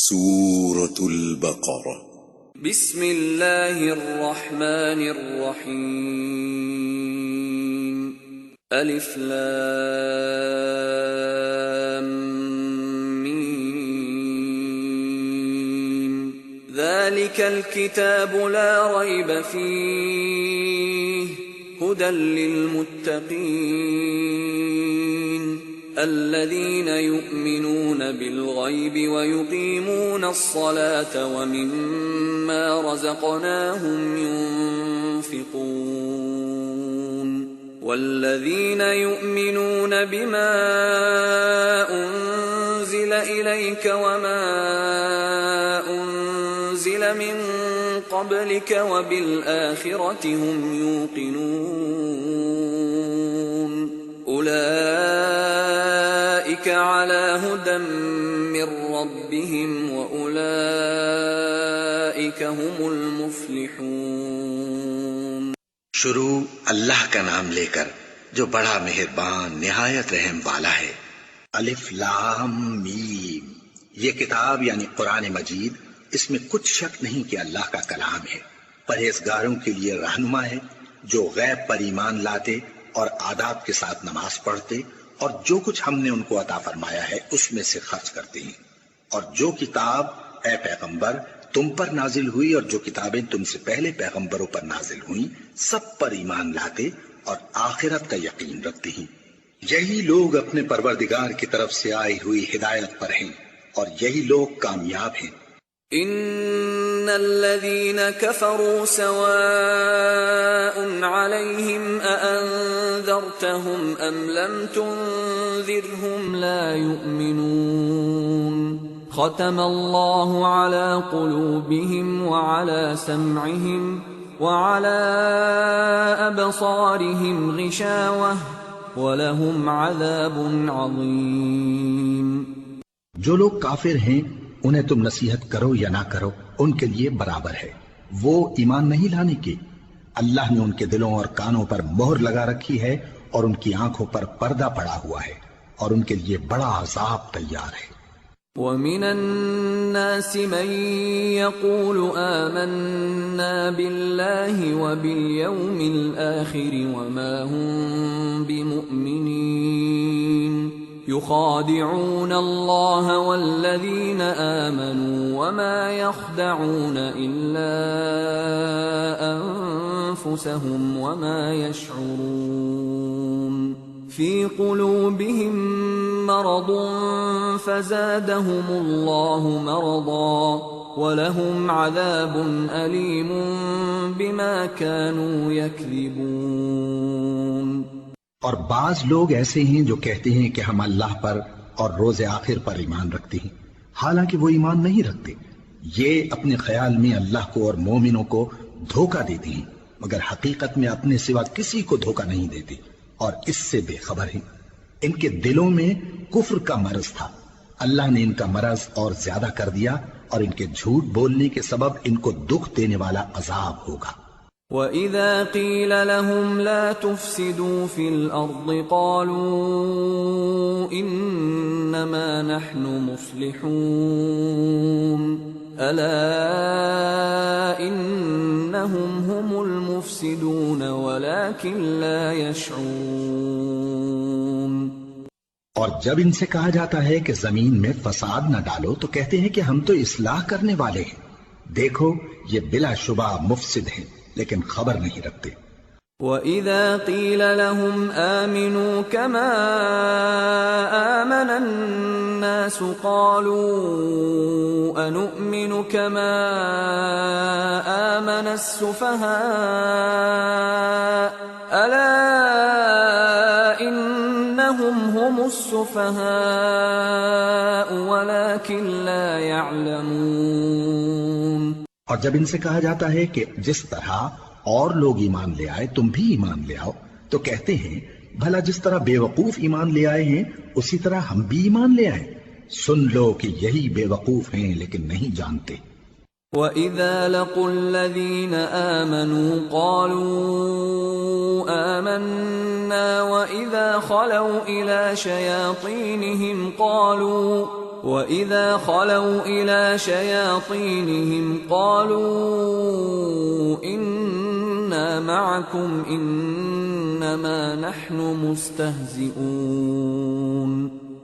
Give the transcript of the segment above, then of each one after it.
سورة البقرة بسم اللہ الرحمن الرحیم الف لام میم ذالک الکتاب لا ریب فیہ ھدی للمتقین الذين يؤمنون بالغيب ويقيمون الصلاة ومما رزقناهم ينفقون والذين يؤمنون بما أنزل إليك وما أنزل من قبلك وبالآخرة هم يوقنون أولئك على هدى من ربهم وأولئك هم المفلحون۔ شروع اللہ کا نام لے کر جو بڑا مہربان نہایت رحم والا ہے۔ الف لام میم، یہ کتاب یعنی قرآن مجید، اس میں کچھ شک نہیں کہ اللہ کا کلام ہے، پرہیزگاروں کے لیے رہنما ہے جو غیب پر ایمان لاتے اور آداب کے ساتھ نماز پڑھتے اور جو کچھ ہم نے ان کو عطا فرمایا ہے اس میں سے خرچ کرتے ہیں، اور جو کتاب اے پیغمبر تم پر نازل ہوئی اور جو کتابیں تم سے پہلے پیغمبروں پر نازل ہوئیں سب پر ایمان لاتے اور آخرت کا یقین رکھتے ہیں۔ یہی لوگ اپنے پروردگار کی طرف سے آئی ہوئی ہدایت پر ہیں اور یہی لوگ کامیاب ہیں۔ ان الذين كفروا سواء عليهم أأنذرتهم ام لم تنذرهم لا يؤمنون ختم الله على قلوبهم وعلى سمعهم وعلى أبصارهم غشاوة ولهم عذاب عظيم۔ جو لوگ کافر ہیں انہیں تم نصیحت کرو یا نہ کرو ان کے لیے برابر ہے، وہ ایمان نہیں لانے کے۔ اللہ نے ان کے دلوں اور کانوں پر مہر لگا رکھی ہے اور ان کی آنکھوں پر پردہ پڑا ہوا ہے اور ان کے لیے بڑا عذاب تیار ہے۔ وَمِنَ النَّاسِ مَن يَقُولُ آمَنَّا بِاللَّهِ وَبِالْيَوْمِ الْآخِرِ وَمَا هُم بِمُؤْمِنِينَ يخادعون الله والذين آمنوا وما يخدعون إلا أنفسهم وما يشعرون في قلوبهم مرض فزادهم الله مرضا ولهم عذاب أليم بما كانوا يكذبون۔ اور بعض لوگ ایسے ہیں جو کہتے ہیں کہ ہم اللہ پر اور روز آخر پر ایمان رکھتے ہیں، حالانکہ وہ ایمان نہیں رکھتے۔ یہ اپنے خیال میں اللہ کو اور مومنوں کو دھوکہ دیتے ہیں، مگر حقیقت میں اپنے سوا کسی کو دھوکہ نہیں دیتے اور اس سے بے خبر ہیں۔ ان کے دلوں میں کفر کا مرض تھا، اللہ نے ان کا مرض اور زیادہ کر دیا اور ان کے جھوٹ بولنے کے سبب ان کو دکھ دینے والا عذاب ہوگا۔ وَإِذَا قِيلَ لَهُمْ لَا تُفْسِدُوا فِي الْأَرْضِ قَالُوا إِنَّمَا نَحْنُ مُصْلِحُونَ أَلَا إِنَّهُمْ هُمُ الْمُفْسِدُونَ وَلَكِنْ لَا يَشْعُرُونَ۔ اور جب ان سے کہا جاتا ہے کہ زمین میں فساد نہ ڈالو تو کہتے ہیں کہ ہم تو اصلاح کرنے والے ہیں، دیکھو یہ بلا شبہ مفسد ہیں لیکن خبر نہیں رکھتے۔ وَإِذَا قِيلَ لَهُمْ آمِنُوا كَمَا آمَنَ النَّاسُ قَالُوا أَنُؤْمِنُ كَمَا آمَنَ السُّفَهَاءُ أَلَا إِنَّهُمْ هُمُ السُّفَهَاءُ وَلَكِنْ لَا يَعْلَمُونَ۔ اور جب ان سے کہا جاتا ہے کہ جس طرح اور لوگ ایمان لے آئے تم بھی ایمان لے آؤ تو کہتے ہیں بھلا جس طرح بے وقوف ایمان لے آئے ہیں اسی طرح ہم بھی ایمان لے آئیں۔ سن لو کہ یہی بے وقوف ہیں لیکن نہیں جانتے۔ وَإِذَا لَقُوا الَّذِينَ آمَنُوا قَالُوا آمَنَّا وَإِذَا خَلَوْا إِلَى شَيَاطِينِهِمْ وَإِذَا خَلَوْا إِلَى شَيَاطِينِهِمْ قَالُوا إِنَّا مَعَكُمْ إِنَّمَا نَحْنُ مُسْتَهْزِئُونَ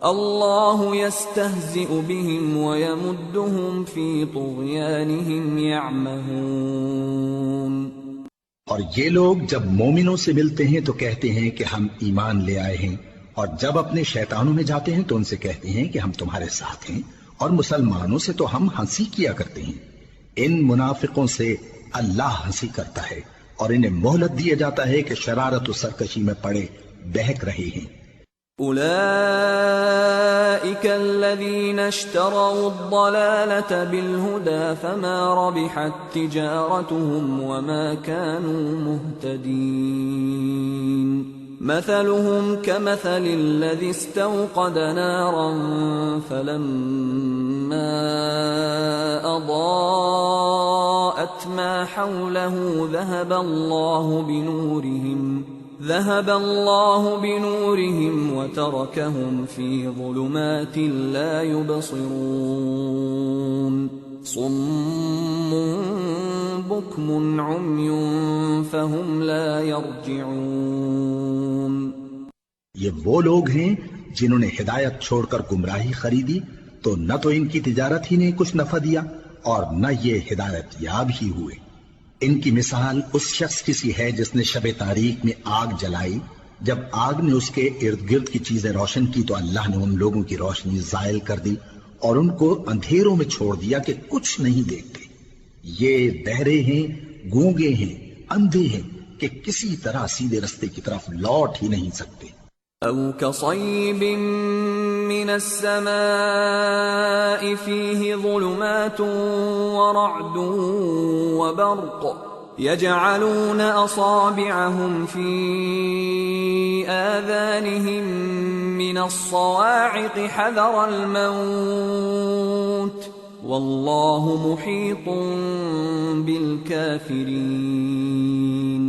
اللَّهُ يَسْتَهْزِئُ بِهِمْ وَيَمُدُّهُمْ فِي طُغْيَانِهِمْ يَعْمَهُونَ۔ اور یہ لوگ جب مومنوں سے ملتے ہیں تو کہتے ہیں کہ ہم ایمان لے آئے ہیں، اور جب اپنے شیطانوں میں جاتے ہیں تو ان سے کہتے ہیں کہ ہم تمہارے ساتھ ہیں، اور مسلمانوں سے تو ہم ہنسی کیا کرتے ہیں۔ ان منافقوں سے اللہ ہنسی کرتا ہے اور انہیں مہلت دیا جاتا ہے کہ شرارت و سرکشی میں پڑے بہک رہے ہیں۔ أولئك الذين اشتروا الضلالة بالهدى فما ربحت تجارتهم وما كانوا مهتدين مثلهم كمثل الذي استوقد نارا فلما أضاءت ما حوله ذهب الله بنورهم وتركهم في ظلمات لا يبصرون صم بكم عمي فهم لا يرجعون۔ یہ وہ لوگ ہیں جنہوں نے ہدایت چھوڑ کر گمراہی خریدی تو نہ تو ان کی تجارت ہی نے کچھ نفع دیا اور نہ یہ ہدایت یاب ہی ہوئے۔ ان کی مثال اس شخص کی سی ہے جس نے شب تاریک میں آگ جلائی، جب آگ نے اس کے ارد گرد کی چیزیں روشن کی تو اللہ نے ان لوگوں کی روشنی زائل کر دی اور ان کو اندھیروں میں چھوڑ دیا کہ کچھ نہیں دیکھتے۔ یہ بہرے ہیں، گونگے ہیں، اندھے ہیں کہ کسی طرح سیدھے رستے کی طرف لوٹ ہی نہیں سکتے۔ أَوْ كَصَيِّبٍ مِّنَ السَّمَاءِ فِيهِ ظُلُمَاتٌ وَرَعْدٌ وَبَرْقٌ يَجْعَلُونَ أَصَابِعَهُمْ فِي آذَانِهِم مِّنَ الصَّوَاعِقِ حَذَرَ الْمَوْتِ وَاللَّهُ مُحِيطٌ بِالْكَافِرِينَ۔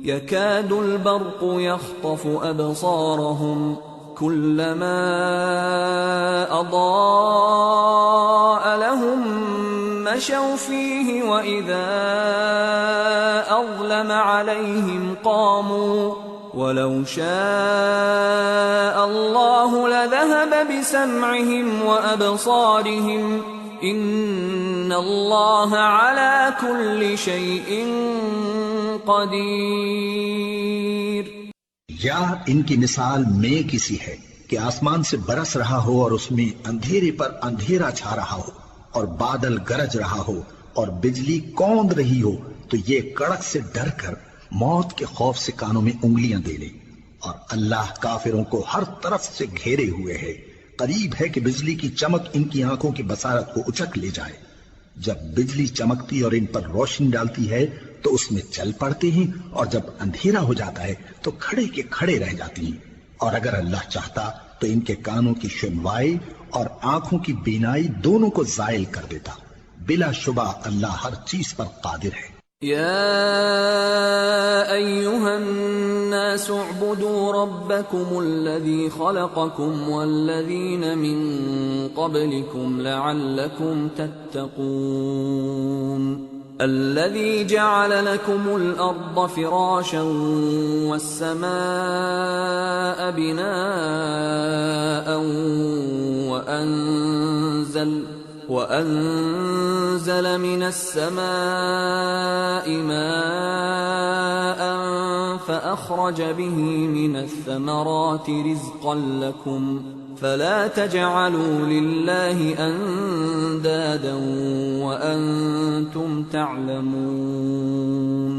يكاد البرق يخطف أبصارهم كلما أضاء لهم مشوا فيه وإذا أظلم عليهم قاموا ولو شاء الله لذهب بسمعهم وأبصارهم إن الله على كل شيء قدیر۔ یا ان کی مثال میں کسی ہے کہ آسمان سے برس رہا ہو اور اس میں اندھیرے پر اندھیرا چھا رہا ہو اور بادل گرج رہا ہو اور بجلی کوند رہی ہو تو یہ کڑک سے ڈر کر موت کے خوف سے کانوں میں انگلیاں دے لے، اور اللہ کافروں کو ہر طرف سے گھیرے ہوئے ہے۔ قریب ہے کہ بجلی کی چمک ان کی آنکھوں کی بصارت کو اچک لے جائے۔ جب بجلی چمکتی اور ان پر روشنی ڈالتی ہے تو اس میں چل پڑتے ہیں، اور جب اندھیرا ہو جاتا ہے تو کھڑے کے کھڑے رہ جاتے ہیں۔ اور اگر اللہ چاہتا تو ان کے کانوں کی سنوائی اور آنکھوں کی بینائی دونوں کو زائل کر دیتا۔ بلا شبہ اللہ ہر چیز پر قادر ہے۔ يا أيها الناس اعبدوا ربكم الذي خلقكم والذين من قبلكم لعلكم تتقون الذي جعل لكم الأرض فراشا والسماء بناء وأنزل من السماء ماء فأخرج به من الثمرات رزقا لكم فلا تجعلوا لله أندادا وأنتم تعلمون۔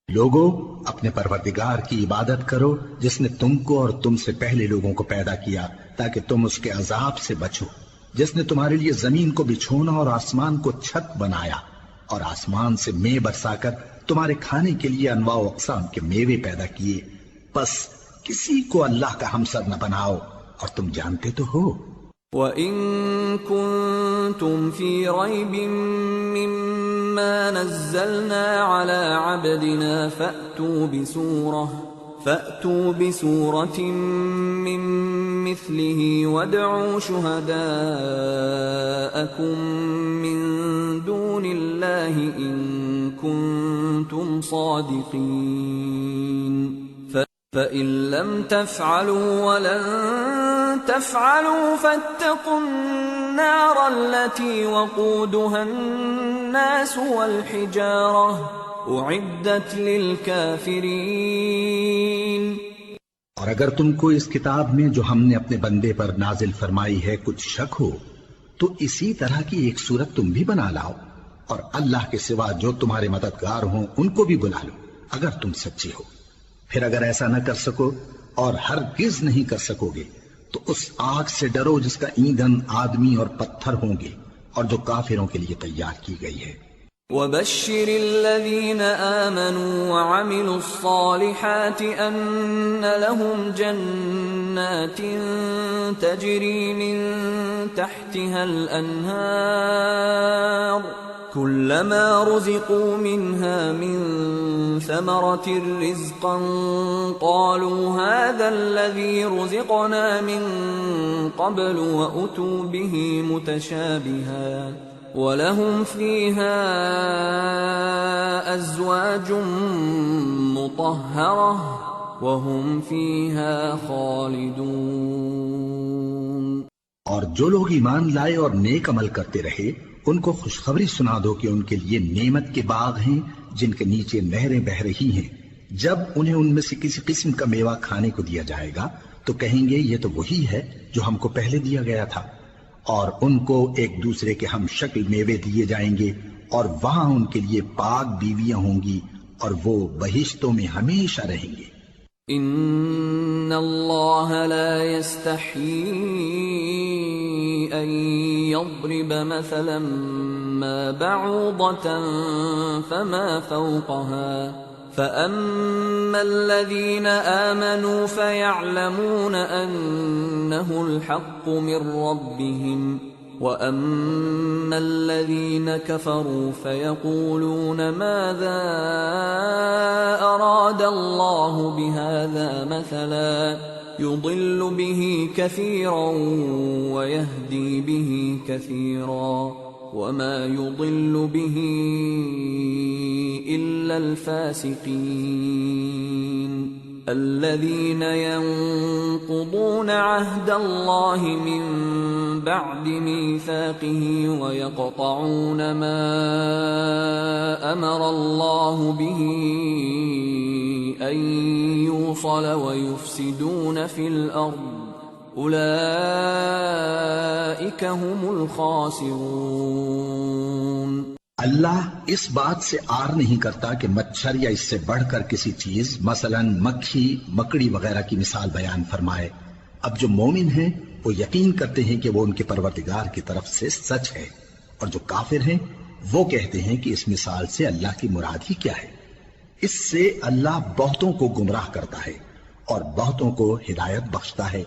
لوگو اپنے پروردگار کی عبادت کرو جس نے تم کو اور تم سے پہلے لوگوں کو پیدا کیا تاکہ تم اس کے عذاب سے بچو، جس نے تمہارے لیے زمین کو بچھونا اور آسمان کو چھت بنایا اور آسمان سے مے برسا کر تمہارے کھانے کے لیے انواع و اقسام کے میوے پیدا کیے، پس کسی کو اللہ کا ہمسر نہ بناؤ اور تم جانتے تو ہو۔ وَإِن كُنتُمْ فِي رَيْبٍ مِّمَّا نَزَّلْنَا عَلَىٰ عَبْدِنَا فَأْتُوا بِسُورَةٍ مِّن بمثله وادعوا شهداءكم من دون الله إن كنتم صادقين فإن لم تفعلوا ولن تفعلوا فاتقوا النار التي وقودها الناس والحجارة أعدت للكافرين۔ اور اگر تم کو اس کتاب میں جو ہم نے اپنے بندے پر نازل فرمائی ہے کچھ شک ہو تو اسی طرح کی ایک صورت تم بھی بنا لاؤ، اور اللہ کے سوا جو تمہارے مددگار ہوں ان کو بھی بلا لو اگر تم سچے ہو۔ پھر اگر ایسا نہ کر سکو اور ہرگز نہیں کر سکو گے تو اس آگ سے ڈرو جس کا ایندھن آدمی اور پتھر ہوں گے اور جو کافروں کے لیے تیار کی گئی ہے۔ وَبَشِّرِ الَّذِينَ آمَنُوا وَعَمِلُوا الصَّالِحَاتِ أَنَّ لَهُمْ جَنَّاتٍ تَجْرِي مِن تَحْتِهَا الْأَنْهَارُ كُلَّمَا رُزِقُوا مِنْهَا مِن ثَمَرَةٍ رِزْقًا قَالُوا هَذَا الَّذِي رُزِقْنَا مِن قَبْلُ وَأُتُوا بِهِ مُتَشَابِهًا وَلَهُمْ فِيهَا أَزْوَاجٌ مُطَهَّرَةٌ وَهُمْ فِيهَا خَالِدُونَ۔ اور جو لوگ ایمان لائے اور نیک عمل کرتے رہے ان کو خوشخبری سنا دو کہ ان کے لیے نعمت کے باغ ہیں جن کے نیچے نہریں بہہ رہی ہیں۔ جب انہیں ان میں سے کسی قسم کا میوہ کھانے کو دیا جائے گا تو کہیں گے یہ تو وہی ہے جو ہم کو پہلے دیا گیا تھا، اور ان کو ایک دوسرے کے ہم شکل میوے دیے جائیں گے، اور وہاں ان کے لیے پاک بیویاں ہوں گی اور وہ بہشتوں میں ہمیشہ رہیں گے۔ ان اللہ لا يستحيي ان يضرب مثلا ما بعوضة فما فوقها فأما الذين آمنوا فيعلمون أنه الحق من ربهم وأما الذين كفروا فيقولون ماذا أراد الله بهذا مثلا يضل به كثيرا ويهدي به كثيرا وما يضل به إلا الفاسقين الذين ينقضون عهد الله من بعد ميثاقه ويقطعون ما أمر الله به أن يوصل ويفسدون في الأرض اولئک هم الخاسرون۔ اللہ اس بات سے آر نہیں کرتا کہ مچھر یا اس سے بڑھ کر کسی چیز مثلا مکھی مکڑی وغیرہ کی مثال بیان فرمائے۔ اب جو مومن ہیں وہ یقین کرتے ہیں کہ وہ ان کے پروردگار کی طرف سے سچ ہے، اور جو کافر ہیں وہ کہتے ہیں کہ اس مثال سے اللہ کی مراد ہی کیا ہے۔ اس سے اللہ بہتوں کو گمراہ کرتا ہے اور بہتوں کو ہدایت بخشتا ہے،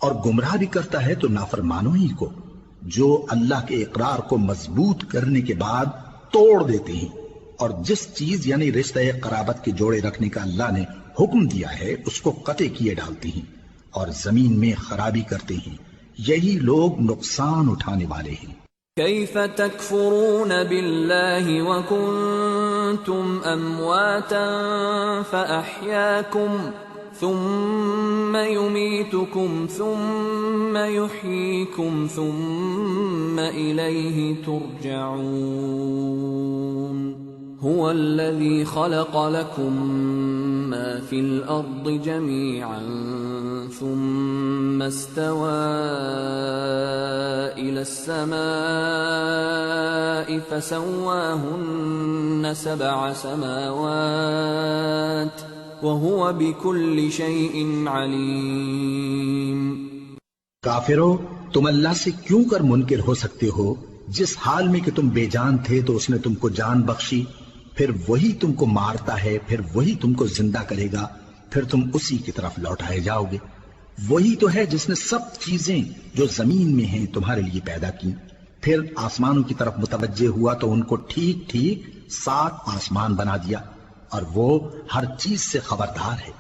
اور گمراہ بھی کرتا ہے تو نافرمانوں ہی کو، جو اللہ کے اقرار کو مضبوط کرنے کے بعد توڑ دیتے ہیں، اور جس چیز یعنی رشتہ قرابت کے جوڑے رکھنے کا اللہ نے حکم دیا ہے اس کو قطع کیے ڈالتے ہیں اور زمین میں خرابی کرتے ہیں۔ یہی لوگ نقصان اٹھانے والے ہیں۔ کیف تکفرون باللہ وکنتم امواتا فاحیاکم ثم يميتكم ثم يحييكم ثم إليه ترجعون هو الذي خلق لكم ما في الأرض جميعا ثم استوى إلى السماء فسواهن 7 سماوات وَهُوَ بِكُلِّ شَيْءٍ عَلِيمٌ۔ کافرو، تم اللہ سے کیوں کر منکر ہو سکتے ہو؟ جس حال میں کہ تم بے جان تھے تو اس نے تم کو جان بخشی، پھر وہی تم کو مارتا ہے، پھر وہی تم کو زندہ کرے گا، پھر تم اسی کی طرف لوٹائے جاؤ گے۔ وہی تو ہے جس نے سب چیزیں جو زمین میں ہیں تمہارے لیے پیدا کی، پھر آسمانوں کی طرف متوجہ ہوا تو ان کو ٹھیک ٹھیک 7 آسمان بنا دیا، اور وہ ہر چیز سے خبردار ہے۔